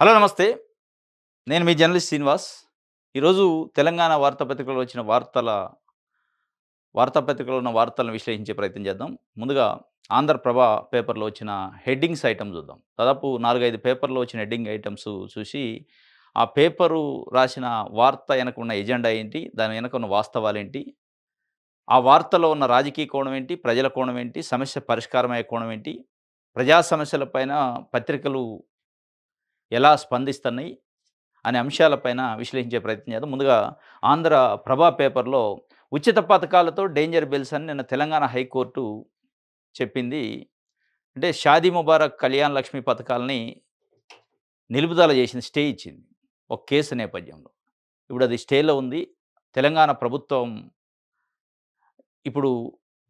Hello నమస్తే. నేను మీ journalist Srinivas. ఈరోజు తెలంగాణ వార్తాపత్రికలో వచ్చిన వార్తాపత్రికలో ఉన్న వార్తలను విశ్లేషించే ప్రయత్నం చేద్దాం. ముందుగా 'ఆంధ్రప్రభ' పేపర్‌లో వచ్చిన హెడ్డింగ్స్ ఐటెమ్ చూద్దాం. దాదాపు 4, 5 పేపర్‌లో వచ్చిన హెడ్డింగ్ ఐటెమ్స్ చూసి, ఆ పేపరు రాసిన వార్త వెనక ఉన్న ఎజెండా ఏంటి? దాని వెనక ఉన్న వాస్తవాలేంటి? ఆ వార్తలో ఉన్న రాజకీయ కోణం ఏంటి? ప్రజల కోణం ఏంటి? సమస్య పరిష్కారమయ్యే కోణం ఏంటి? ప్రజా సమస్యల పైన పత్రికలు ఎలా స్పందిస్తున్నాయి? అనే అంశాలపైన విశ్లేషించే ప్రయత్నం చేద్దాం. ముందుగా 'ఆంధ్రప్రభ' పేపర్‌లో ఉచిత పథకాలతో డేంజర్ బిల్స్ అని నిన్న తెలంగాణ హైకోర్టు చెప్పింది. అంటే షాదీ ముబారక్, కళ్యాణ్ లక్ష్మి పథకాలని నిలుపుదల చేసింది. స్టే ఇచ్చింది. ఒక కేసు నేపథ్యంలో. ఇప్పుడు అది స్టేలో ఉంది. తెలంగాణ ప్రభుత్వం ఇప్పుడు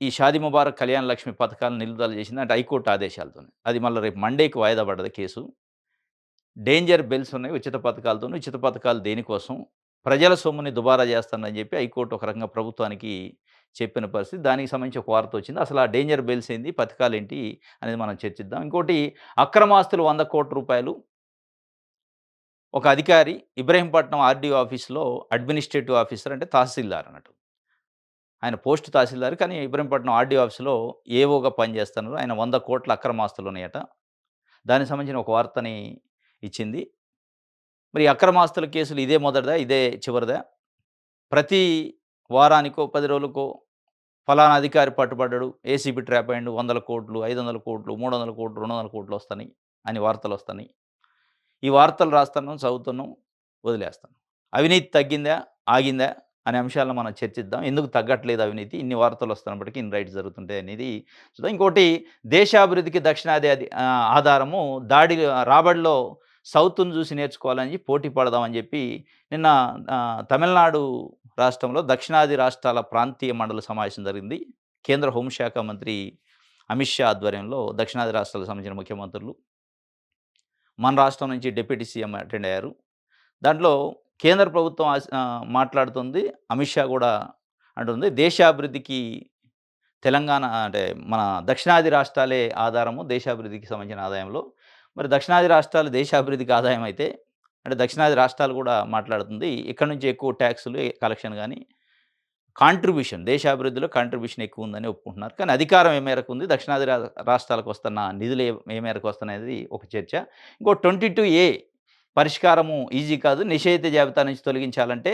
ఈ షాదీ ముబారక్, కళ్యాణ్ లక్ష్మి పథకాలను నిలుపుదల చేసింది. అంటే హైకోర్టు ఆదేశాలతోని. అది మళ్ళా రేపు మండేకి వాయిదా పడ్డది కేసు. డేంజర్ బెల్స్ ఉన్నాయి ఉచిత పథకాలతోని. ఉచిత పథకాలు దేనికోసం? ప్రజల సొమ్ముని దుబారా చేస్తానని చెప్పి హైకోర్టు ఒక రకంగా ప్రభుత్వానికి చెప్పిన పరిస్థితి. దానికి సంబంధించి ఒక వార్త వచ్చింది. అసలు ఆ డేంజర్ బెల్స్ ఏంది? పథకాలేంటి? అనేది మనం చర్చిద్దాం. ఇంకోటి అక్రమాస్తులు రూ. 100,00,00,000 ఒక అధికారి ఇబ్రహీంపట్నం ఆర్‌డీఓ ఆఫీస్‌లో అడ్మినిస్ట్రేటివ్ ఆఫీసర్ అంటే తహసీల్దార్ అన్నట్టు. ఆయన పోస్ట్ తహసీల్దార్ కానీ ఇబ్రహీంపట్నం ఆర్‌డీఓ ఆఫీస్‌లో ఏఓగా పనిచేస్తున్నారు. ఆయన 100,00,00,000 అక్రమాస్తులున్నాయట. దానికి సంబంధించిన ఒక వార్తని ఇచ్చింది. మరి ఈ అక్రమాస్తుల కేసులు ఇదే మొదటిదా? ఇదే చివరిదా? ప్రతి వారానికో, 10 రోజులకో ఫలానా అధికారి పట్టుబడ్డాడు, ఏసీబీ ట్రాప్ అయ్యిండు, 100,00,00,000, 500,00,00,000, 300,00,00,000, 200,00,00,000 వస్తున్నాయి అని వార్తలొస్తున్నాయి. ఈ వార్తలు రాస్తున్నాం, చదువుతున్నాం, వదిలేస్తున్నాం. అవినీతి తగ్గిందా? ఆగిందా? అనే అంశాలను మనం చర్చిద్దాం. ఎందుకు తగ్గట్లేదు అవినీతి? ఇన్ని వార్తలొస్తున్నప్పటికీ ఇన్ని రైట్స్ జరుగుతుంటాయి అనేది చూద్దాం. ఇంకోటి దేశాభివృద్ధికి దక్షిణాది ఆధారము రాబడిలో సౌత్‌ని చూసి నేర్చుకోవాలని పోటీ పడదామని చెప్పి నిన్న తమిళనాడు రాష్ట్రంలో దక్షిణాది రాష్ట్రాల ప్రాంతీయ మండలి సమావేశం జరిగింది. కేంద్ర హోంశాఖ మంత్రి అమిత్ షా ఆధ్వర్యంలో దక్షిణాది రాష్ట్రాలకు సంబంధించిన ముఖ్యమంత్రులు, మన రాష్ట్రం నుంచి డిప్యూటీ సీఎం అటెండ్ అయ్యారు. దాంట్లో కేంద్ర ప్రభుత్వం మాట్లాడుతుంది. అమిత్ షా గూడా అంటుంది. దేశాభివృద్ధికి తెలంగాణ అంటే మన దక్షిణాది రాష్ట్రాలే ఆధారము దేశాభివృద్ధికి సంబంధించిన ఆదాయంలో. మరి దక్షిణాది రాష్ట్రాలు దేశాభివృద్ధికి ఆదాయం అయితే, అంటే దక్షిణాది రాష్ట్రాలు గూడా మాట్లాడుతుంది. ఇక్కడి నుంచి ఎక్కువ టాక్సులు కలెక్షన్ గాని, కాంట్రిబ్యూషన్ దేశాభివృద్ధిలో కాంట్రిబ్యూషన్ ఎక్కువుందని ఒప్పుకుంటున్నారు. కానీ అధికారం ఏ మేరకు ఉంది? దక్షిణాది రాష్ట్రాలకు వస్తున్న నిధులు ఏ మేరకు వస్తున్నాయనేది ఒక చర్చ. ఇంకో 22A పరిష్కారము ఈజీ కాదు. నిషేధిత జాబితా నుంచి తొలగించాలంటే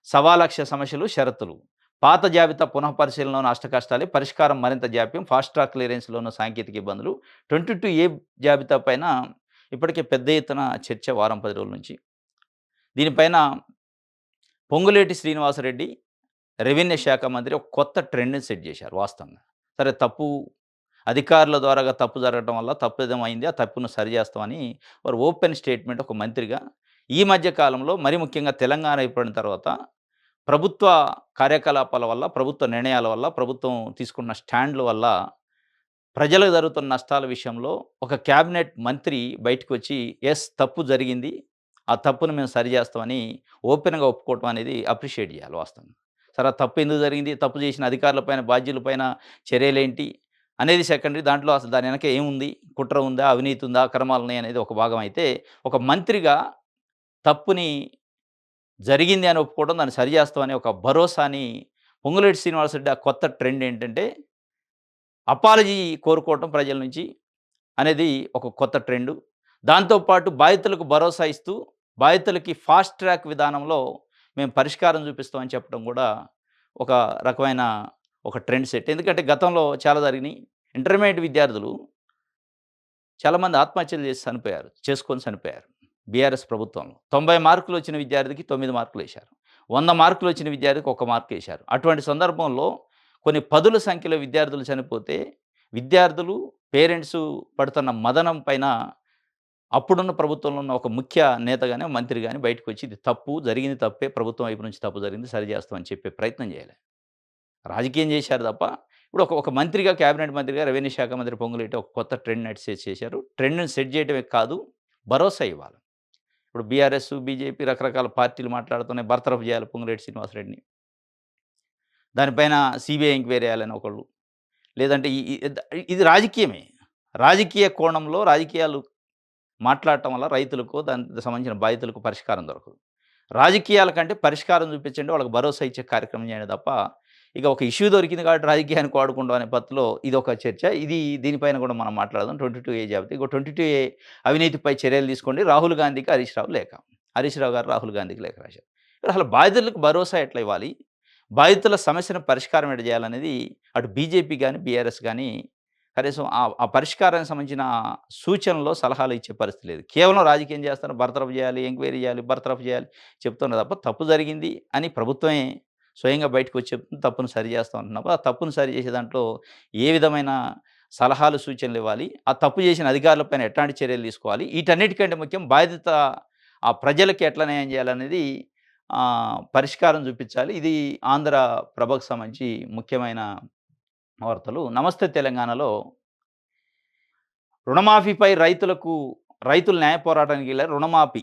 1,00,000 సమస్యలు, షరతులు. పాత జాబితా పునఃపరిశీలనలోని అష్టకష్టాలే, పరిష్కారం మరింత జాప్యం, ఫాస్ట్ ట్రాక్ క్లియరెన్స్‌లోని సాంకేతిక ఇబ్బందులు. 22A జాబితా పైన ఇప్పటికే పెద్ద ఎత్తున చర్చ వారం, 10 రోజుల నుంచి. దీనిపైన పొంగులేటి శ్రీనివాసరెడ్డి రెవెన్యూ శాఖ మంత్రి ఒక కొత్త ట్రెండ్‌ని సెట్ చేశారు వాస్తవంగా. సరే అధికారుల ద్వారాగా తప్పు జరగటం వల్ల తప్పిదం అయింది. ఆ తప్పును సరిచేస్తామని వారు ఓపెన్ స్టేట్మెంట్ ఒక మంత్రిగా ఈ మధ్య కాలంలో మరి ముఖ్యంగా తెలంగాణ ఏర్పడిన తర్వాత ప్రభుత్వ కార్యకలాపాల వల్ల, ప్రభుత్వ నిర్ణయాల వల్ల, ప్రభుత్వం తీసుకున్న స్టాండ్‌ల వల్ల ప్రజలకు జరుగుతున్న నష్టాల విషయంలో ఒక క్యాబినెట్ మంత్రి బయటకొచ్చి తప్పు జరిగింది. ఆ తప్పును మేము సరిచేస్తామని ఓపెన్‌గా ఒప్పుకోవటం అనేది అప్రిషియేట్ చేయాలి వాస్తవంగా. సరే ఆ తప్పు ఎందుకు జరిగింది? తప్పు చేసిన అధికారుల పైన, బాధ్యుల పైన చర్యలేంటి? అనేది సెకండరీ. దాంట్లో అసలు దాని వెనక ఏముంది? కుట్ర ఉందా? అవినీతి ఉందా? అక్రమాలున్నాయా? అనేది ఒక భాగం అయితే, ఒక మంత్రిగా తప్పుని జరిగింది అని ఒప్పుకోవడం, దాన్ని సరిచేస్తామని ఒక భరోసాని పొంగులేటి శ్రీనివాసరెడ్డి ఆ కొత్త ట్రెండ్ ఏంటంటే, అపాలజీ కోరుకోవటం ప్రజల నుంచి అనేది ఒక కొత్త ట్రెండు. దాంతో పాటు బాధితులకు భరోసా ఇస్తూ, బాధితులకి ఫాస్ట్ ట్రాక్ విధానంలో మేము పరిష్కారం చూపిస్తామని చెప్పడం కూడా ఒక రకమైన ఒక ట్రెండ్ సెట్. ఎందుకంటే గతంలో చాలా జరిగినియి. ఇంటర్మీడియేట్ విద్యార్థులు చాలామంది ఆత్మహత్యలు చేసుకొని చనిపోయారు. బీఆర్ఎస్ ప్రభుత్వంలో. 90 మార్కులు వచ్చిన విద్యార్థికి 9 మార్కులేశారు. 100 మార్కులు వచ్చిన విద్యార్థికి 1 మార్కేశారు. అటువంటి సందర్భంలో కొన్ని పదుల సంఖ్యలో విద్యార్థులు చనిపోతే, విద్యార్థులు, పేరెంట్సు పడుతున్న మదనం పైన అప్పుడున్న ప్రభుత్వంలో ఉన్న ఒక ముఖ్య నేత గాని, మంత్రి గాని బయటకొచ్చి ఇది తప్పు, జరిగింది తప్పే, ప్రభుత్వం వైపు నుంచి తప్పు జరిగింది, సరిచేస్తామని చెప్పే ప్రయత్నం చేయలే. రాజకీయం చేశారు తప్ప, ఇప్పుడు ఒక ఒక మంత్రిగా, క్యాబినెట్ మంత్రిగా, రెవెన్యూ శాఖ మంత్రి పొంగులేటి ఒక కొత్త ట్రెండ్‌ని సెట్ చేశారు. ట్రెండ్‌ని సెట్ చేయడమే కాదు, భరోసా ఇవ్వాలి. ఇప్పుడు బీఆర్ఎస్, బీజేపీ రకరకాల పార్టీలు మాట్లాడుతున్నాయి. బర్తరఫ్ చేయాలి పొంగులేటి శ్రీనివాసరెడ్డిని. దానిపైన సీబీఐ ఎంక్వైరీ చేయాలని ఒకళ్ళు. లేదంటే ఈ ఈ ద ఇది రాజకీయమే. రాజకీయ కోణంలో రాజకీయాలు మాట్లాడటం వల్ల రైతులకు దానికి సంబంధించిన బాధితులకు పరిష్కారం దొరకదు. రాజకీయాల కంటే పరిష్కారం చూపించండి, వాళ్ళకి భరోసా ఇచ్చే కార్యక్రమం చేయండి తప్ప, ఇక ఒక ఇష్యూ దొరికింది కాబట్టి రాజకీయానికి వాడుకుంటాం అనే పద్ధతిలో ఇదొక చర్చ. దీనిపైన కూడా మనం మాట్లాడదాం. 22A జాబితా. ఇగో 22A అవినీతిపై చర్యలు తీసుకోండి. రాహుల్ గాంధీకి హరీష్ రావు లేఖ. హరీష్ రావు గారు రాహుల్ గాంధీకి లేఖ రాశారు. ఇక్కడ అసలు బాధితులకు భరోసా ఎట్లా ఇవ్వాలి? బాధితుల సమస్యను పరిష్కారం ఎట్లా చేయాలనేది అటు బీజేపీ గాని, బీఆర్ఎస్ గాని కనీసం ఆ పరిష్కారానికి సంబంధించిన సూచనలో, సలహాలు ఇచ్చే పరిస్థితి లేదు. కేవలం రాజకీయం చేస్తారు. బర్తరఫ్ చేయాలి, ఎంక్వైరీ చేయాలి, బర్తరఫ్ చేయాలి చెప్తున్నారు తప్ప, తప్పు జరిగింది అని ప్రభుత్వమే స్వయంగా బయటకొచ్చి చెప్తుంది. తప్పును సరి చేస్తాం అంటున్నప్పుడు, ఆ తప్పును సరి చేసే దాంట్లో ఏ విధమైన సలహాలు, సూచనలు ఇవ్వాలి? ఆ తప్పు చేసిన అధికారులపైన ఎట్లాంటి చర్యలు తీసుకోవాలి? వీటన్నిటికంటే ముఖ్యం బాధ్యత ఆ ప్రజలకి ఎట్లా న్యాయం చేయాలనేది పరిష్కారం చూపించాలి. ఇది ఆంధ్ర ప్రభకు సంబంధించి ముఖ్యమైన వార్తలు. నమస్తే తెలంగాణలో రుణమాఫీపై రైతులు న్యాయ పోరాటానికి వెళ్లారు. రుణమాఫీ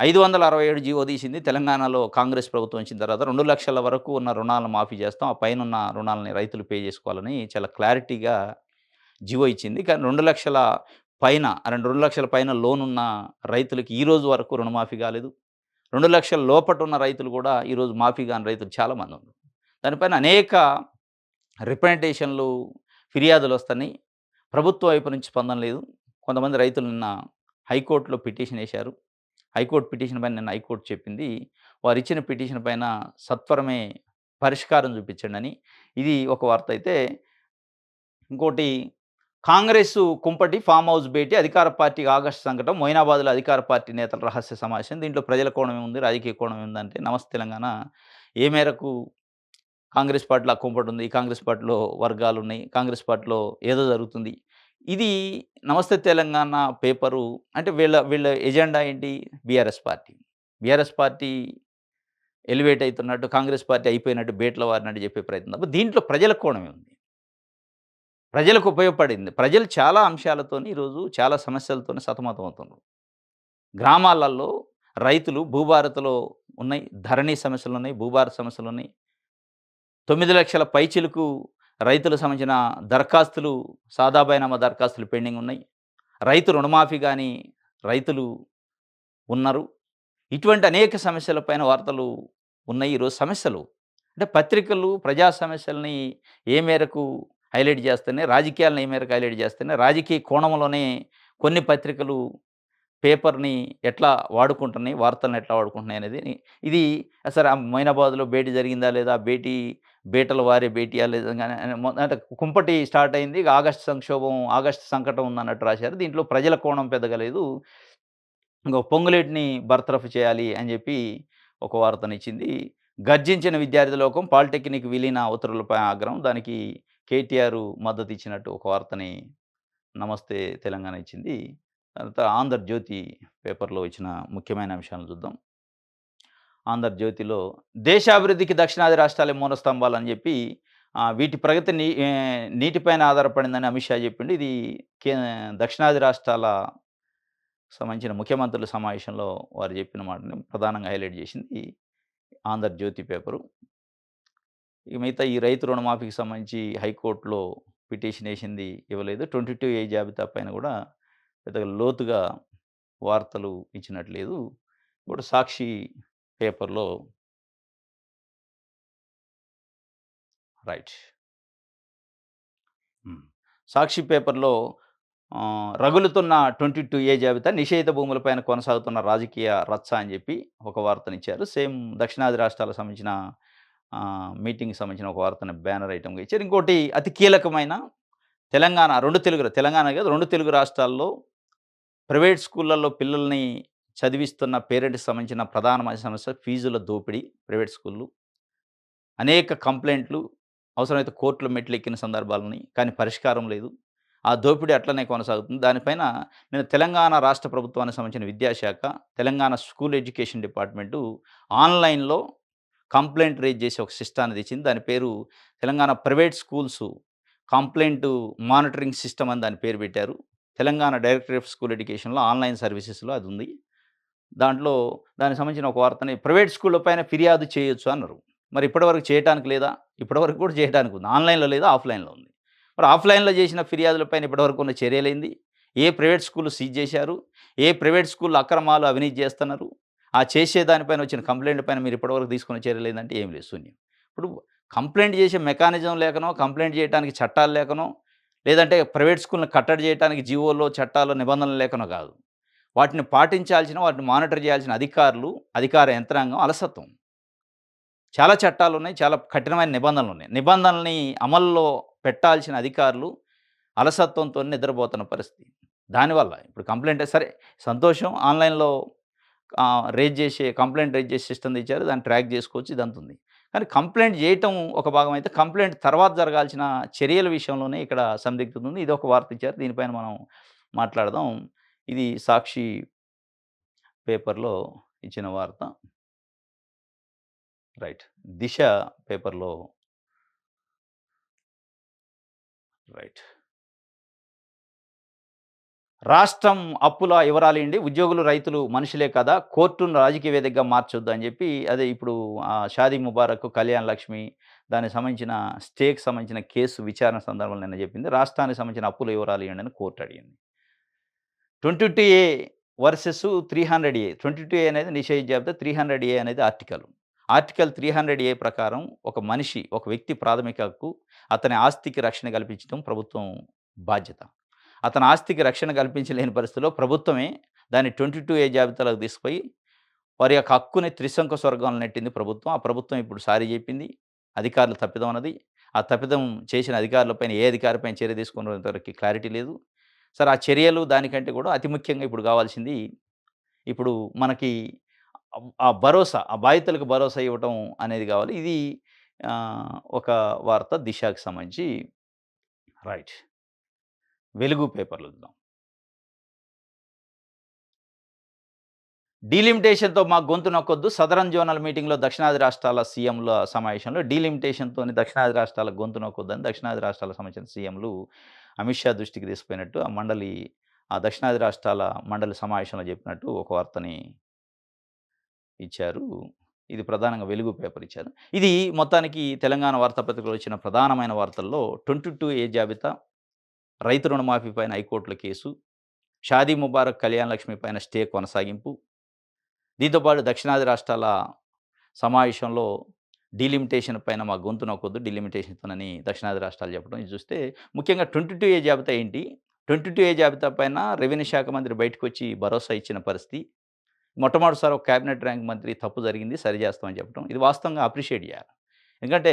567 జీవో తీసింది. తెలంగాణలో కాంగ్రెస్ ప్రభుత్వం వచ్చిన తర్వాత 2,00,000 వరకు ఉన్న రుణాలను మాఫీ చేస్తాం. ఆ పైనున్న రుణాలని రైతులు పే చేసుకోవాలని చాలా క్లారిటీగా జీవో ఇచ్చింది. కానీ 2,00,000 పైన 2,00,000 పైన లోన్ ఉన్న రైతులకి ఈ రోజు వరకు రుణమాఫీ కాలేదు. 2,00,000 లోపట ఉన్న రైతులు కూడా ఈరోజు మాఫీ కాని రైతులు చాలామంది ఉన్నారు. దానిపైన అనేక రిప్రజెంటేషన్‌లు, ఫిర్యాదులొస్తున్నాయి. ప్రభుత్వం వైపు నుంచి స్పందన లేదు. కొంతమంది రైతులు నిన్న హైకోర్టులో పిటిషన్ ఏశారు. హైకోర్టు పిటిషన్ పైన నిన్న హైకోర్టు చెప్పింది, వారిచ్చిన పిటిషన్ పైన సత్వరమే పరిష్కారం చూపించండని. ఇది ఒక వార్త అయితే, ఇంకోటి కాంగ్రెసు కుంపటి ఫామ్ హౌస్ భేటీ, అధికార పార్టీకి ఆగస్టు సంకటం, మొయినాబాద్‌లో అధికార పార్టీ నేతల రహస్య సమావేశం. దీంట్లో ప్రజల కోణం ఏముంది? రాజకీయ కోణం ఏముందంటే, నమస్తే తెలంగాణ ఏ మేరకు కాంగ్రెస్ పార్టీలో ఆ కుంపటుంది, కాంగ్రెస్ పార్టీలో వర్గాలున్నాయి, కాంగ్రెస్ పార్టీలో ఏదో జరుగుతుంది. ఇది నమస్తే తెలంగాణ పేపరు అంటే వీళ్ళ వీళ్ళ ఎజెండా ఏంటి? BRS party. BRS party elevate అయితున్నట్టు, కాంగ్రెస్ పార్టీ అయిపోయినట్టు, బేట్ల వారినట్టు చెప్పే ప్రయత్నం తప్ప దీంట్లో ప్రజల కోణం ఏముంది? ప్రజలకు ఉపయోగపడింది. ప్రజలు చాలా అంశాలతోని ఈరోజు చాలా సమస్యలతోని సతమతమవుతున్నారు. గ్రామాలలో రైతులు భూభారతిలో ఉన్నాయి. ధరణి సమస్యలున్నాయి, భూభారత సమస్యలున్నాయి. 9,00,000 పైచిలుకు రైతులకు సంబంధించిన దరఖాస్తులు, సాదా బైనామా దరఖాస్తులు పెండింగ్ ఉన్నాయి. రైతు రుణమాఫీ గాని రైతులు ఉన్నారు. ఇటువంటి అనేక సమస్యలపైన వార్తలు ఉన్నాయి. ఈరోజు సమస్యలు అంటే పత్రికలు ప్రజా సమస్యలని ఏ మేరకు హైలైట్ చేస్తున్నాయి, రాజకీయాలను ఏ మేరకు హైలైట్ చేస్తున్నాయి, రాజకీయ కోణంలోనే కొన్ని పత్రికలు పేపర్‌ని ఎట్లా వాడుకుంటున్నాయి, వార్తలను ఎట్లా వాడుకుంటున్నాయి అనేది ఇది సరే మొయినాబాద్‌లో భేటీ జరిగిందా లేదా? బేటల వారి భేటీయా లేదా? గాని అంటే కుంపటి స్టార్ట్ అయింది. ఇక ఆగస్టు సంకటం ఉందన్నట్టు రాశారు. దీంట్లో ప్రజల కోణం పెద్దగా లేదు. ఇంకో పొంగులేటిని బర్తరఫ్ చేయాలి అని చెప్పి ఒక వార్తనిచ్చింది. గర్జించిన విద్యార్థి లోకం, పాలిటెక్నిక్ విలీన ఉత్తర్వులపై ఆగ్రహం. దానికి కేటీఆర్ మద్దతు ఇచ్చినట్టు ఒక వార్తని నమస్తే తెలంగాణ ఇచ్చింది. తర్వాత ఆంధ్రజ్యోతి పేపర్‌లో ఇచ్చిన ముఖ్యమైన అంశాలను చూద్దాం. ఆంధ్రజ్యోతిలో దేశాభివృద్ధికి దక్షిణాది రాష్ట్రాలే మూలస్తంభాలని చెప్పి వీటి ప్రగతి నీటిపైన ఆధారపడిందని అమిత్ షా చెప్పిండు. ఇది కే దక్షిణాది రాష్ట్రాల సంబంధించిన ముఖ్యమంత్రుల సమావేశంలో వారు చెప్పిన మాటని ప్రధానంగా హైలైట్ చేసింది ఆంధ్రజ్యోతి పేపరు. ఇక మిగతా ఈ రైతు రుణమాఫీకి సంబంధించి హైకోర్టులో పిటిషన్ ఏసింది ఇవ్వలేదు. 22A జాబితా పైన కూడా పెద్దగా లోతుగా వార్తలు ఇచ్చినట్టు లేదు. ఇప్పుడు సాక్షి పేపర్‌లో రైట్. సాక్షి పేపర్‌లో రగులుతున్న 22A జాబితా, నిషేధిత భూములపైన కొనసాగుతున్న రాజకీయ రచ్చ అని చెప్పి ఒక వార్తనిచ్చారు. సేమ్ దక్షిణాది రాష్ట్రాలకు సంబంధించిన మీటింగ్‌కి సంబంధించిన ఒక వార్తని బ్యానర్ ఐటెమ్‌గా ఇచ్చారు. ఇంకోటి అతి కీలకమైన తెలంగాణ కాదు 2 తెలుగు రాష్ట్రాల్లో ప్రైవేట్ స్కూళ్ళల్లో పిల్లల్ని చదివిస్తున్న పేరెంట్స్‌కి సంబంధించిన ప్రధానమైన సమస్య ఫీజుల దోపిడీ. ప్రైవేట్ స్కూల్‌లు అనేక కంప్లెయింట్లు, అవసరమైతే కోర్టుల మెట్లెక్కిన సందర్భాలున్నాయి. కానీ పరిష్కారం లేదు. ఆ దోపిడీ అట్లనే కొనసాగుతుంది. దానిపైన నేను తెలంగాణ రాష్ట్ర ప్రభుత్వానికి సంబంధించిన విద్యాశాఖ, తెలంగాణ స్కూల్ ఎడ్యుకేషన్ డిపార్ట్మెంటు ఆన్‌లైన్‌లో కంప్లెయింట్ రైజ్ చేసి ఒక సిస్టాన్ని తెచ్చింది. దాని పేరు Telangana private schools complaint monitoring system అని దాని పేరు పెట్టారు. తెలంగాణ డైరెక్టరేట్ ఆఫ్ స్కూల్ ఎడ్యుకేషన్‌లో ఆన్‌లైన్ సర్వీసెస్‌లో అది ఉంది. దాంట్లో దానికి సంబంధించిన ఒక వార్తని ప్రైవేట్ స్కూళ్ళ పైన ఫిర్యాదు చేయొచ్చు అన్నారు. మరి ఇప్పటివరకు చేయటానికి లేదా? ఇప్పటివరకు కూడా చేయటానికి ఉంది. ఆన్‌లైన్‌లో లేదా? ఆఫ్‌లైన్‌లో ఉంది. మరి ఆఫ్‌లైన్‌లో చేసిన ఫిర్యాదుల పైన ఇప్పటివరకు ఉన్న చర్యలేంది? ఏ ప్రైవేట్ స్కూల్ సీజ్ చేశారు? ఏ ప్రైవేట్ స్కూల్‌లో అక్రమాలు, అవినీతి చేస్తున్నారు? ఆ చేసే దానిపైన వచ్చిన కంప్లెయింట్ పైన మీరు ఇప్పటివరకు తీసుకున్న చర్యలు ఏందంటే ఏం లేదు, శూన్యం. ఇప్పుడు కంప్లెయింట్ చేసే మెకానిజం లేకనో, కంప్లెయింట్ చేయడానికి చట్టాలు లేకనో, లేదంటే ప్రైవేట్ స్కూల్‌ని కట్టడి చేయడానికి జీవోలో, చట్టాల్లో నిబంధనలు లేకనో కాదు. వాటిని పాటించాల్సిన, వాటిని మానిటర్ చేయాల్సిన అధికారులు, అధికార యంత్రాంగం అలసత్వం. చాలా చట్టాలున్నాయి. చాలా కఠినమైన నిబంధనలున్నాయి. నిబంధనల్ని అమల్లో పెట్టాల్సిన అధికారులు అలసత్వంతో నిద్రపోతున్న పరిస్థితి. దానివల్ల ఇప్పుడు కంప్లెయింట్ సరే సంతోషం, ఆన్‌లైన్‌లో కంప్లెయింట్ రైజ్ చేసే సిస్టమ్ తెచ్చారు. దాన్ని ట్రాక్ చేసుకోవచ్చు, ఇదంతా ఉంది. కానీ కంప్లెయింట్ చేయటం ఒక భాగం అయితే, కంప్లెయింట్ తర్వాత జరగాల్సిన చర్యల విషయంలోనే ఇక్కడ సందిగ్ధత ఉంది. ఇదొక వార్త ఇచ్చారు. దీనిపైన మనం మాట్లాడదాం. ఇది సాక్షి పేపర్‌లో ఇచ్చిన వార్త. రైట్. దిశ పేపర్‌లో రైట్. రాష్ట్రం అప్పుల వివరాలేండి. ఉద్యోగులు, రైతులు మనుషులే కదా! కోర్టును రాజకీయ వేదికగా మార్చొద్దు అని జెప్పి, అదే ఇప్పుడు షాదీ ముబారక్, కళ్యాణ్ లక్ష్మి దానికి సంబంధించిన స్టేకి సంబంధించిన కేసు విచారణ సందర్భంలో నిన్న జెప్పింది. రాష్ట్రానికి సంబంధించిన అప్పుల వివరాలు ఇయ్యండి అని కోర్ట్ అడిగింది. 22A versus 300A. 22A అనేది నిషేధ జాబితా, 300A అనేది ఆర్టికల్. ఆర్టికల్ 300A ప్రకారం ఒక మనిషి, ఒక వ్యక్తి ప్రాథమిక హక్కు, అతని ఆస్తికి రక్షణ కల్పించడం ప్రభుత్వం బాధ్యత. అతని ఆస్తికి రక్షణ కల్పించలేని పరిస్థితిలో ప్రభుత్వమే దాన్ని 22A జాబితాలోకి తీసుకుపోయి, వారి యొక్క హక్కుని త్రిశంకు స్వర్గంలో నెట్టింది ప్రభుత్వం. ఆ ప్రభుత్వం ఇప్పుడు సారీ జెప్పింది. అధికారులు తప్పిదం అన్నది. ఆ తప్పిదం చేసిన అధికారులపైన ఏ అధికారిపైన చర్య తీసుకున్నంత వరకి క్లారిటీ లేదు. సరే, ఆ చర్యలు దానికంటే కూడా అతి ముఖ్యంగా ఇప్పుడు కావాల్సింది, ఇప్పుడు మనకి ఆ భరోసా, ఆ బాధితులకు భరోసా ఇవ్వటం అనేది కావాలి. ఇది ఒక వార్త దిశకి సంబంధించి. రైట్. వెలుగు పేపర్‌లో చూద్దాం. డీలిమిటేషన్‌తో మా గొంతు నొక్కొద్దు. సదరన్ జోనల్ మీటింగ్‌లో దక్షిణాది రాష్ట్రాల సీఎంల సమావేశంలో డీలిమిటేషన్‌తోని దక్షిణాది రాష్ట్రాల గొంతు నొక్కొద్దని దక్షిణాది రాష్ట్రాలకు సంబంధించిన సీఎంలు అమిత్ షా దృష్టికి తీసుకుపోయినట్టు ఆ దక్షిణాది రాష్ట్రాల మండలి సమావేశంలో చెప్పినట్టు ఒక వార్తని ఇచ్చారు. ఇది ప్రధానంగా వెలుగు పేపర్ ఇచ్చారు. ఇది మొత్తానికి తెలంగాణ వార్తాపత్రికలో వచ్చిన ప్రధానమైన వార్తల్లో 22A జాబితా, రైతు రుణమాఫీ పైన హైకోర్టులో కేసు, షాదీ ముబారక్, కళ్యాణ్ లక్ష్మి పైన స్టే కొనసాగింపు, దీంతో పాటు దక్షిణాది రాష్ట్రాల సమావేశంలో డీలిమిటేషన్ పైన మా గొంతు నొక్కొద్దు, డీలిమిటేషన్‌తోనని దక్షిణాది రాష్ట్రాలు చెప్పడం. ఇది చూస్తే ముఖ్యంగా 22A జాబితా ఏంటి? 22A జాబితా పైన రెవెన్యూ శాఖ మంత్రి బయటకొచ్చి భరోసా ఇచ్చిన పరిస్థితి. మొట్టమొదటిసారి ఒక క్యాబినెట్ ర్యాంక్ మంత్రి తప్పు జరిగింది, సరి చేస్తామని చెప్పడం. ఇది వాస్తవంగా అప్రిషియేట్ చేయాలి. ఎందుకంటే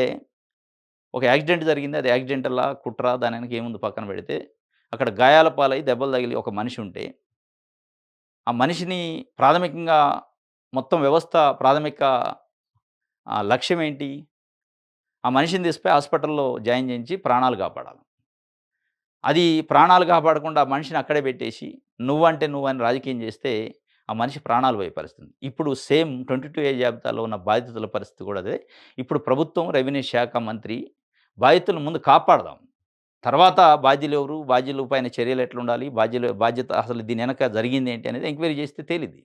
ఒక యాక్సిడెంట్ జరిగింది. అది యాక్సిడెంటలా, కుట్ర, దాని వెనక ఏముందో పక్కన పెడితే, అక్కడ గాయాల పాలై దెబ్బలు తగిలి ఒక మనిషి ఉంటే, ఆ మనిషిని ప్రాథమికంగా మొత్తం వ్యవస్థ ప్రాథమిక లక్ష్యం ఏంటి? ఆ మనిషిని తీసుకుపోయి హాస్పిటల్‌లో జాయిన్ చేయించి ప్రాణాలు కాపాడాలి. అది ప్రాణాలు కాపాడకుండా ఆ మనిషిని అక్కడే పెట్టేసి, నువ్వంటే నువ్వని రాజకీయం చేస్తే, ఆ మనిషి ప్రాణాలు పోయే పరిస్థితి. ఇప్పుడు సేమ్ 22A జాబితాలో ఉన్న బాధితుల పరిస్థితి కూడా అదే. ఇప్పుడు ప్రభుత్వం, రెవెన్యూ శాఖ మంత్రి బాధితులను ముందు కాపాడదాం. తర్వాత బాధ్యులెవరు, బాధ్యుల పైన చర్యలు ఎట్లుండాలి, బాధ్యత అసలు దీని వెనక జరిగిందేంటి అనేది ఎంక్వైరీ చేస్తే తేలిద్ది.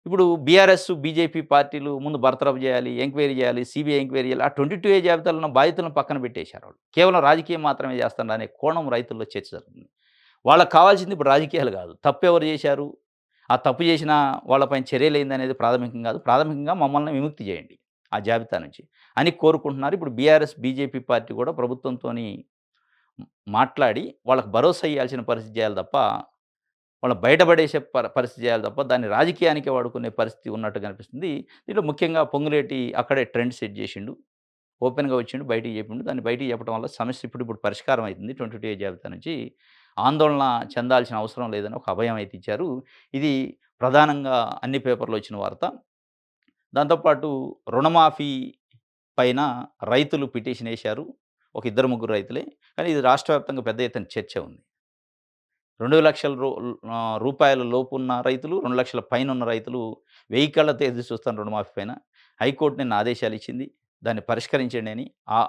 ఇప్పుడు బీఆర్ఎస్, బీజేపీ పార్టీలు ముందు బర్తరఫ్ చేయాలి, ఎంక్వైరీ చేయాలి, సీబీఐ ఎంక్వైరీ చేయాలి. ఆ 22A జాబితాలో ఉన్న బాధితులను పక్కన పెట్టేశారు వాళ్ళు. కేవలం రాజకీయం మాత్రమే చేస్తున్నారు కోణం రైతుల్లో చర్చ జరుగుతుంది. వాళ్ళకి కావాల్సింది ఇప్పుడు రాజకీయాలు కాదు. తప్పెవరు చేశారు? ఆ తప్పు చేసిన వాళ్ళపైన చర్యలేందనేది ప్రాథమికం కాదు. ప్రాథమికంగా మమ్మల్ని విముక్తి చేయండి ఆ జాబితా నుంచి అని కోరుకుంటున్నారు. ఇప్పుడు బీఆర్ఎస్, బీజేపీ పార్టీ కూడా ప్రభుత్వంతోని మాట్లాడి వాళ్ళకి భరోసా ఇయ్యాల్సిన పరిస్థితి చేయాలి తప్ప, వాళ్ళని బయటపడేసే పరిస్థితి చేయాలి తప్ప, దాన్ని రాజకీయానికే వాడుకునే పరిస్థితి ఉన్నట్టు కనిపిస్తుంది. దీంట్లో ముఖ్యంగా పొంగులేటి అక్కడే ట్రెండ్ సెట్ చేసిండు. ఓపెన్‌గా వచ్చిండు, బయటికి చెప్పిండు. దాన్ని బయటికి చెప్పడం వల్ల సమస్య ఇప్పుడు పరిష్కారం అయితుంది. 22A జాబితా నుంచి ఆందోళన చెందాల్సిన అవసరం లేదని ఒక అభయం అయితే ఇచ్చారు. ఇది ప్రధానంగా అన్ని పేపర్‌లో వచ్చిన వార్త. దాంతో పాటు రుణమాఫీ పైన రైతులు పిటిషన్ ఏశారు. ఒక ఇద్దరు, ముగ్గురు రైతులే. కానీ ఇది రాష్ట్ర వ్యాప్తంగా పెద్ద ఎత్తున చర్చ ఉంది. 2,00,000 రూపాయల లోపున్న రైతులు, 2,00,000 పైనున్న రైతులు 1000 కళ్ళతో ఎదురు చూస్తున్న రుణమాఫీ పైన హైకోర్టు నిన్న ఆదేశాలిచ్చింది. దాన్ని పరిష్కరించండి అని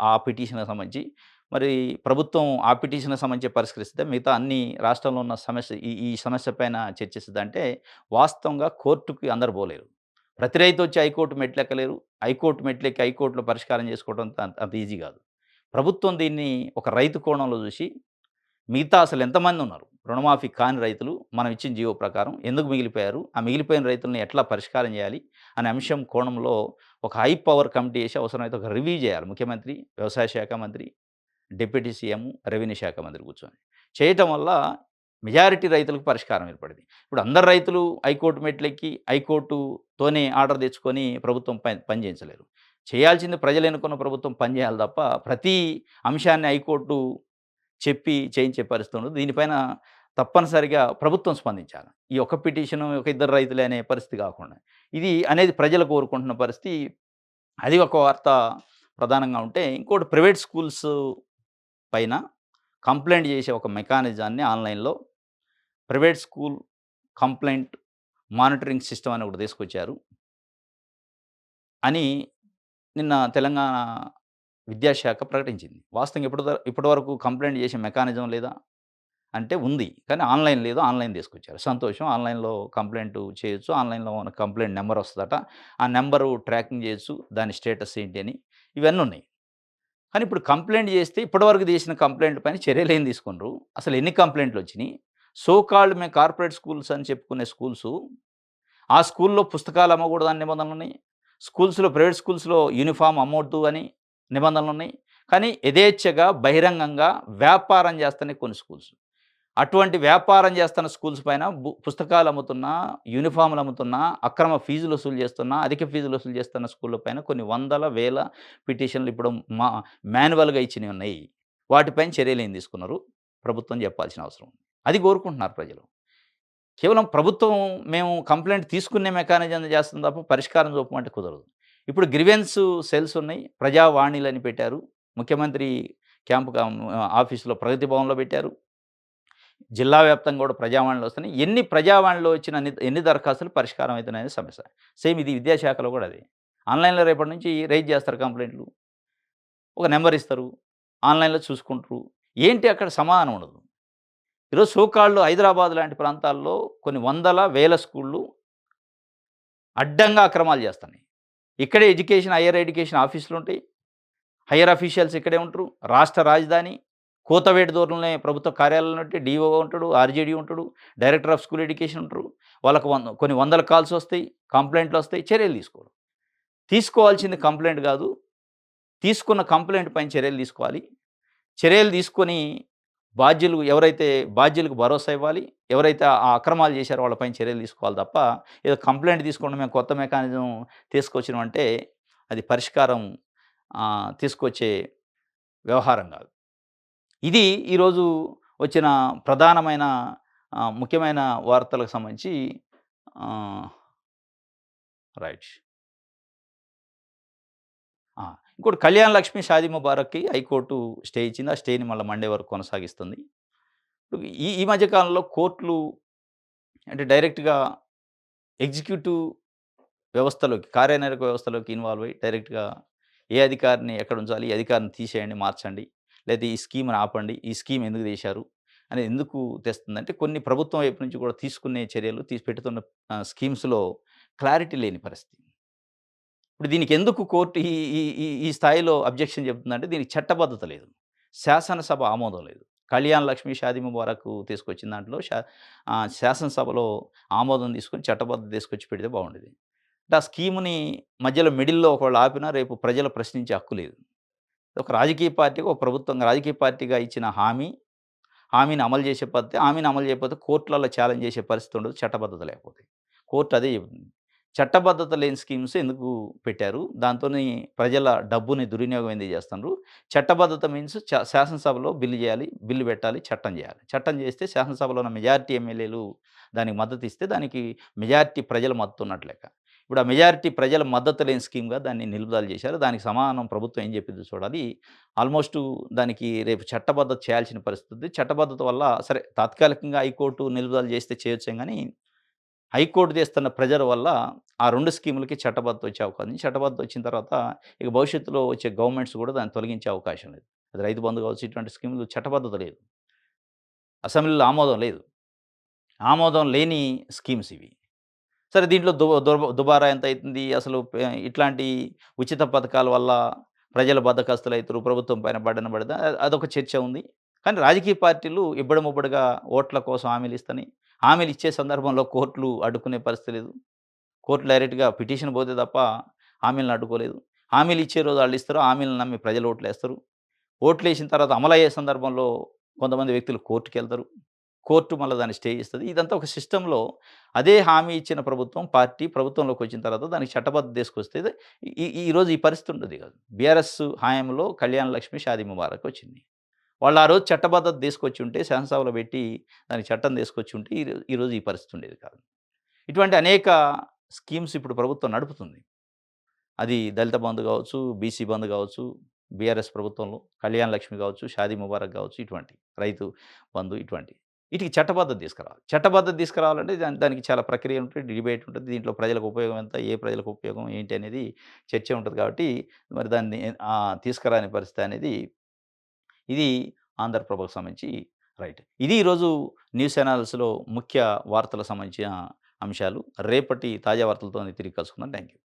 ఆ పిటిషన్‌కి సంబంధించి. మరి ప్రభుత్వం ఆ పిటిషన్‌కి సంబంధించి పరిష్కరిస్తే మిగతా అన్ని రాష్ట్రంలో ఉన్న సమస్య ఈ సమస్య పైన చర్చిస్తదా అంటే, వాస్తవంగా కోర్టుకి అందరూ పోలేరు. ప్రతి రైతు వచ్చి హైకోర్టు మెట్లెక్కలేరు. హైకోర్టు మెట్లెక్కి హైకోర్టులో పరిష్కారం చేసుకోవడం అంత అంత ఈజీ కాదు. ప్రభుత్వం దీన్ని ఒక రైతు కోణంలో చూసి మిగతా అసలు ఎంతమంది ఉన్నారు? రుణమాఫీ కాని రైతులు మనం ఇచ్చిన జీవో ప్రకారం ఎందుకు మిగిలిపోయారు? ఆ మిగిలిపోయిన రైతుల్ని ఎట్లా పరిష్కారం చేయాలి? అనే అంశం కోణంలో ఒక హై పవర్ కమిటీ ఏసి అవసరమైతే ఒక రివ్యూ చేయాలి. ముఖ్యమంత్రి, వ్యవసాయ శాఖ మంత్రి, డిప్యూటీ సీఎం, రెవెన్యూ శాఖ మంత్రి కూర్చొని. చేయటం వల్ల మెజారిటీ రైతులకు పరిష్కారం ఏర్పడింది. ఇప్పుడు అందరు రైతులు హైకోర్టు మెట్లెక్కి హైకోర్టుతోనే ఆర్డర్ తెచ్చుకొని ప్రభుత్వం పని చేయించలేరు. చేయాల్సింది ప్రజలు ఎన్నుకున్న ప్రభుత్వం పని చేయాలి తప్ప ప్రతి అంశాన్ని హైకోర్టు చెప్పి చేయించే పరిస్థితి ఉండదు. దీనిపైన తప్పనిసరిగా ప్రభుత్వం స్పందించాలి. ఈ ఒక్క పిటిషను ఒక ఇద్దరు రైతులే అనే పరిస్థితి కాకుండా. ఇది అనేది ప్రజలు కోరుకుంటున్న పరిస్థితి. అది ఒక వార్త ప్రధానంగా ఉంటే, ఇంకోటి ప్రైవేట్ స్కూల్స్ పైన కంప్లెయింట్ చేసే ఒక మెకానిజాన్ని ఆన్‌లైన్‌లో private school complaint monitoring system అని ఒకటి తీసుకొచ్చారు అని నిన్న తెలంగాణ విద్యాశాఖ ప్రకటించింది. వాస్తవంగా ఇప్పటివరకు కంప్లెయింట్ చేసే మెకానిజం లేదా? అంటే ఉంది. కానీ ఆన్‌లైన్ లేదు. ఆన్‌లైన్ తీసుకొచ్చారు. సంతోషం. ఆన్‌లైన్‌లో కంప్లెయింట్ చేయొచ్చు. ఆన్‌లైన్‌లో మన కంప్లెయింట్ నంబర్ వస్తదట. ఆ నంబరు ట్రాకింగ్ చేయొచ్చు. దాని స్టేటస్ ఏంటి అని. ఇవన్నీ ఉన్నాయి. కానీ ఇప్పుడు కంప్లెయింట్ చేస్తే ఇప్పటివరకు చేసిన కంప్లెయింట్ పైన చర్యలేం తీసుకున్నారు? అసలు ఎన్ని కంప్లెయింట్‌లొచ్చినియి? సో కాల్డ్ మేము కార్పొరేట్ స్కూల్స్ అని చెప్పుకునే స్కూల్సు, ఆ స్కూల్‌లో పుస్తకాలు అమ్మకూడదని నిబంధనలున్నాయి. ప్రైవేట్ స్కూల్స్‌లో యూనిఫార్మ్ అమ్మొద్దు అని నిబంధనలున్నాయి. కానీ యథేచ్ఛగా బహిరంగంగా వ్యాపారం చేస్తున్నాయి కొన్ని స్కూల్స్. అటువంటి వ్యాపారం చేస్తున్న స్కూల్స్ పైన పుస్తకాలు అమ్ముతున్నా, యూనిఫార్మ్‌లు అమ్ముతున్నా, అక్రమ ఫీజులు వసూలు చేస్తున్నా, అధిక ఫీజులు వసూలు చేస్తున్న స్కూళ్ళ పైన కొన్ని వందల, వేల పిటిషన్‌లు ఇప్పుడు మాన్యువల్‌గా ఇచ్చినవున్నాయి. వాటిపైన చర్యలేం తీసుకున్నారు? ప్రభుత్వం చెప్పాల్సిన అవసరం ఉంది. అది కోరుకుంటున్నారు ప్రజలు. కేవలం ప్రభుత్వం మేము కంప్లెయింట్ తీసుకునే మెకానిజం చేస్తుంది తప్ప పరిష్కారం చూపమంటే కుదరదు. ఇప్పుడు గ్రీవెన్స్ సెల్స్ ఉన్నాయి. ప్రజావాణిలని పెట్టారు. ముఖ్యమంత్రి ఆఫీస్‌లో ప్రగతి భవన్‌లో పెట్టారు. జిల్లా వ్యాప్తంగా కూడా ప్రజావాణిలు వస్తున్నాయి. ఎన్ని ప్రజావాణిలో వచ్చిన ఎన్ని దరఖాస్తులు పరిష్కారం అయితున్నాయనేది సమస్య. సేమ్ ఇది విద్యాశాఖలో కూడా అదే. ఆన్‌లైన్‌లో రేపటి నుంచి రైజ్ చేస్తారు కంప్లెయింట్లు. ఒక నంబర్ ఇస్తారు. ఆన్‌లైన్‌లో చూసుకుంటారు. ఏంటి అక్కడ సమాధానం ఉండదు. ఈరోజు సోకాల్డ్ హైదరాబాద్ లాంటి ప్రాంతాల్లో కొన్ని వందల, వేల స్కూళ్ళు అడ్డంగా అక్రమాలు చేస్తున్నాయి. ఇక్కడే హైయర్ ఎడ్యుకేషన్ ఆఫీసులుంటాయి. హైయర్ అఫీషియల్స్ ఇక్కడే ఉంటారు. రాష్ట్ర రాజధాని కూతవేటు దూరంలోనే ప్రభుత్వ కార్యాలయాలు ఉంటాయి. డీఓ ఉంటాడు, ఆర్‌జేడీ ఉంటాడు, డైరెక్టర్ ఆఫ్ స్కూల్ ఎడ్యుకేషన్ ఉంటారు. వాళ్ళకు కొన్ని వందల కాల్స్ వస్తాయి, కంప్లెయింట్లు వస్తాయి, చర్యలు తీసుకోరు. తీసుకోవాల్సింది కంప్లెయింట్ కాదు. తీసుకున్న కంప్లెయింట్ పైన చర్యలు తీసుకోవాలి. చర్యలు తీసుకొని బాధ్యులకు భరోసా ఇవ్వాలి. ఎవరైతే ఆ అక్రమాలు చేశారో వాళ్ళపైన చర్యలు తీసుకోవాలి తప్ప, ఏదో కంప్లెయింట్ తీసుకోండి మేము కొత్త మెకానిజం తీసుకొచ్చినామంటే అది పరిష్కారం తీసుకొచ్చే వ్యవహారం కాదు. ఇది ఈరోజు వచ్చిన ప్రధానమైన ముఖ్యమైన వార్తలకు సంబంధించి ఆహ్, రైట్. ఆ! ఇంకోటి కళ్యాణ్ లక్ష్మి, షాదీ ముబారక్‌కి హైకోర్టు స్టే ఇచ్చింది. ఆ స్టేని మళ్ళా మండే వరకు కొనసాగిస్తుంది. ఈ ఈ మధ్య కాలంలో కోర్టులు అంటే డైరెక్ట్‌గా ఎగ్జిక్యూటివ్ వ్యవస్థలోకి, కార్యనిర్వాహక వ్యవస్థలోకి ఇన్వాల్వ్ అయ్యి డైరెక్ట్‌గా ఏ అధికారిని ఎక్కడ ఉంచాలి? ఈ అధికారిని తీసేయండి, మార్చండి. లేతే ఈ స్కీమ్‌ని ఆపండి. ఈ స్కీమ్ ఎందుకు తీశారు? అనేది ఎందుకు తెస్తుందంటే కొన్ని ప్రభుత్వం వైపు నుంచి కూడా తీసుకునే చర్యలు, పెడుతున్న స్కీమ్స్‌లో క్లారిటీ లేని పరిస్థితి. ఇప్పుడు దీనికెందుకు కోర్టు ఈ ఈ ఈ ఈ స్థాయిలో అబ్జెక్షన్ చెప్తుందంటే దీనికి చట్టబద్ధత లేదు. శాసనసభ ఆమోదం లేదు. కళ్యాణ్ లక్ష్మి, షాదీ ముబారక్ తీసుకొచ్చిన దాంట్లో శాసనసభలో ఆమోదం తీసుకొని చట్టబద్ధత తీసుకొచ్చి పెడితే బాగుండేది. అంటే ఆ స్కీమ్‌ని మధ్యలో మిడిల్‌లో ఒకళ్ళు ఆపినా రేపు ప్రజలు ప్రశ్నించే హక్కు లేదు. ఒక రాజకీయ పార్టీగా, ఒక ప్రభుత్వం రాజకీయ పార్టీగా ఇచ్చిన హామీని అమలు చేసే పద్ధతి, హామీని అమలు చేయకపోతే కోర్టులలో ఛాలెంజ్ చేసే పరిస్థితి ఉండదు చట్టబద్ధత లేకపోతే. కోర్ట్ అదే చెబుతుంది. చట్టబద్ధత లేని స్కీమ్స్ ఎందుకు పెట్టారు? దాంతోని ప్రజల డబ్బుని దుర్వినియోగం ఎందుకు చేస్తున్నారు? చట్టబద్ధత మీన్స్ శాసనసభలో బిల్లు చేయాలి, బిల్లు పెట్టాలి, చట్టం చేయాలి. చట్టం చేస్తే శాసనసభలో ఉన్న మెజారిటీ ఎమ్మెల్యేలు దానికి మద్దతు ఇస్తే దానికి మెజారిటీ ప్రజల మద్దతు ఉన్నట్లు లెక్క. ఇప్పుడు ఆ మెజారిటీ ప్రజల మద్దతు లేని స్కీమ్‌గా దాన్ని నిలుపుదల చేశారు. దానికి సమాధానం ప్రభుత్వం ఏం చెప్పిందో చూడాలి. ఆల్మోస్టు దానికి రేపు చట్టబద్ధత చేయాల్సిన పరిస్థితి ఉంది. చట్టబద్ధత వల్ల సరే తాత్కాలికంగా హైకోర్టు నిలుపుదల చేస్తే చేయొచ్చేమో గానీ హైకోర్టు తెస్తున్న ప్రెషర్ వల్ల ఆ 2 స్కీములకి చట్టబద్ధత వచ్చే అవకాశం ఉంది. చట్టబద్ధత వచ్చిన తర్వాత ఇక భవిష్యత్తులో వచ్చే గవర్నమెంట్స్ కూడా దాన్ని తొలగించే అవకాశం లేదు. అది రైతు బంధు కావచ్చు, ఇటువంటి స్కీములు చట్టబద్ధత లేదు. అసెంబ్లీలో ఆమోదం లేదు. ఆమోదం లేని స్కీమ్స్ ఇవి. సరే దీంట్లో దుబారా ఎంత అయితుంది? అసలు ఇట్లాంటి ఉచిత పథకాల వల్ల ప్రజలు బద్ధకస్తులైతుర్రు, ప్రభుత్వం పైన బర్డెన్ పడదా? అదొక చర్చ ఉంది. కానీ రాజకీయ పార్టీలు ఇబ్బడిముబ్బడిగా ఓట్ల కోసం హామీలిస్తని, హామీలిచ్చే సందర్భంలో కోర్టులు అడ్డుకునే పరిస్థితి లేదు. కోర్టులు డైరెక్ట్‌గా పిటిషన్ పోతే తప్ప హామీలను అడ్డుకోలేదు. హామీలు ఇచ్చే రోజు ఆళ్ళిస్తారు. హామీలను నమ్మి ప్రజలు ఓట్లేస్తారు. ఓట్లేసిన తర్వాత అమలయ్యే సందర్భంలో కొంతమంది వ్యక్తులు కోర్టుకెళ్తారు. కోర్టు మళ్ళా దాన్ని స్టే ఇస్తది. ఇదంతా ఒక సిస్టమ్‌లో అదే హామీ ఇచ్చిన ప్రభుత్వం, పార్టీ ప్రభుత్వంలోకొచ్చిన తర్వాత దానికి చట్టబద్ధత తీసుకొస్తే ఈ ఈ ఈరోజు ఈ పరిస్థితి ఉండేది కాదు. బీఆర్ఎస్ హయాంలో కళ్యాణ లక్ష్మి, షాదీ ముబారక్ వచ్చింది. వాళ్ళు ఆ రోజు చట్టబద్ధత తీసుకొచ్చుంటే శాసనసభలో పెట్టి దానికి చట్టం తీసుకొచ్చుంటే ఈరోజు ఈ పరిస్థితి ఉండేది కాదు. ఇటువంటి అనేక స్కీమ్స్ ఇప్పుడు ప్రభుత్వం నడుపుతుంది. అది దళిత బంధు కావచ్చు, బీసీ బంధు కావచ్చు, బీఆర్ఎస్ ప్రభుత్వంలో కళ్యాణ లక్ష్మి కావచ్చు, షాదీ ముబారక్ కావచ్చు, ఇటువంటి రైతు బంధు ఇటువంటి. వీటికి చట్టబద్ధత తీసుకురావాలి. చట్టబద్ధత తీసుకురావాలంటే దానికి చాలా ప్రక్రియ ఉంటది, డిబేట్ ఉంటది. దీంట్లో ప్రజలకు ఉపయోగం ఎంత? ఏ ప్రజలకు ఉపయోగం? ఏంటి అనేది చర్చ ఉంటది కాబట్టి మరి దాన్ని తీసుకురాని పరిస్థితి అనేది ఇది ఆంధ్రప్రభకు సంబంధించి రైట్. ఇది ఈరోజు న్యూస్ అనాలిసిస్‌లో ముఖ్య వార్తలకు సంబంధించిన అంశాలు. రేపటి తాజా వార్తలతోని తిరిగి కలుసుకుందాం. Thank you.